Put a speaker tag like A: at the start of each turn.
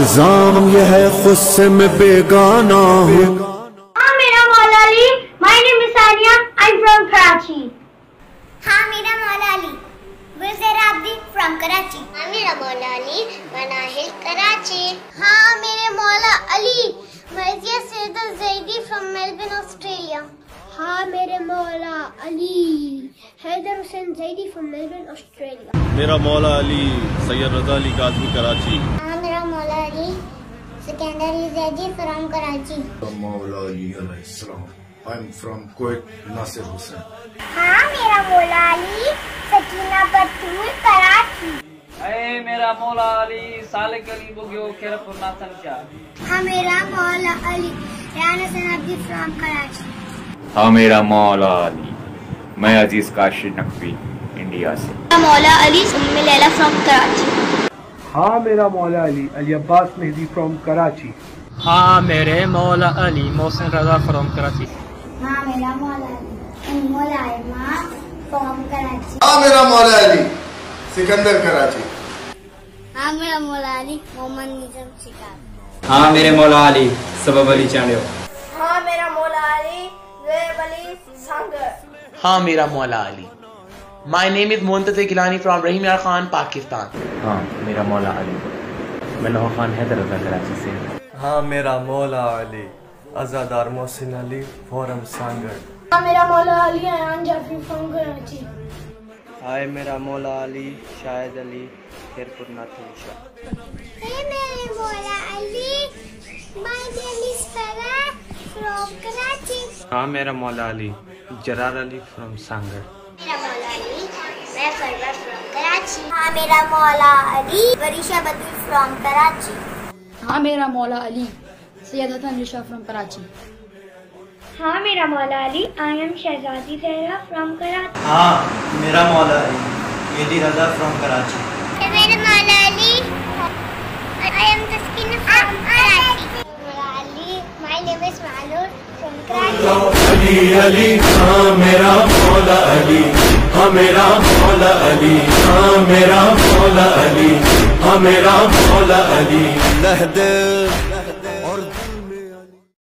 A: निजाम ये है खुद से मैं बेगाना हूँ.
B: मेरा मौला Ali. My name is Sania. I'm from Karachi.
C: मेरा मौला अली. Gulzar Abidi from Karachi. मेरा मौला अली. मनाहिल कराची. मेरे मौला Ali. मर्जिया Syed Zaidi from Melbourne, Australia. मेरे मौला Ali. Haider Hussain Zaidi from Melbourne, Australia.
D: मेरा मौला अली. सैयद रज़ा अली काज़मी कराची.
C: मेरा मौला अली. Sikandar Ali Zaidi from Karachi.
E: मौला अली अलैहिस्सलाम. I'm from Kuwait, Nasir Hussain.
C: मेरा मौला अली. सकीना बतूल कराची.
F: मेरा मौला अली. सालिक अली बुगियो खैरपुर नासन क्या.
C: मेरा मौला अली. Rana सनाबी from Karachi.
G: मेरा मौला अली. मैं अजीज काशिर नकवी इंडिया से.
C: मौला अली. उम्मे लैला from Karachi.
H: मेरा मौला अली. Ali Abbas Mehdi from Karachi.
F: मेरे मौला अली. मोहसिन रजा from कराची.
C: मेरा मौला अली. मौला अली from Karachi.
E: मेरा मौला अली. सिकंदर कराची.
C: मेरा मौला अली. मोहम्मद निज़ाम शिकार.
F: मेरे मौला अली. सबब अली चांडियो.
B: मेरा मौला अली. ज़ैब अली सांगर.
I: मेरा मौला Ali. My name is Muntazir Gilani from Rahim Yar Khan, Pakistan.
G: मेरा मौला अली. मैं लोहा खान हैदर रज़ा कराची से.
D: मेरा मौला अली. अज़ादार मोहसिन अली फोरम सांगर.
B: मेरा मौला अली. Ayan Jafri from Karachi.
F: मेरा मौला अली. शाहिद अली खैरपुर नाथुशा.
C: मेरे मौला Ali. My name is Farah from Karachi.
F: मेरा मौला अली. जरार अली from सांगर.
C: मेरा मौला अली. मैं फरवा from Karachi. मेरा मौला अली. Varisha बदूल from Karachi.
J: मेरा मौला अली. Syed Hasan Risha from Karachi.
B: मेरा मौला Ali. I am Shahzadi Zahra from Karachi.
F: मेरा मौला अली. मेहदी रजा from कराची.
C: मेरा मौला Ali. I am Taskina from Karachi. मौला Ali. My name is Malur from Karachi.
A: Ali Ali मेरा मौला अली. मेरा मौला अली. मेरा मौला अली. मेरा मौला अली.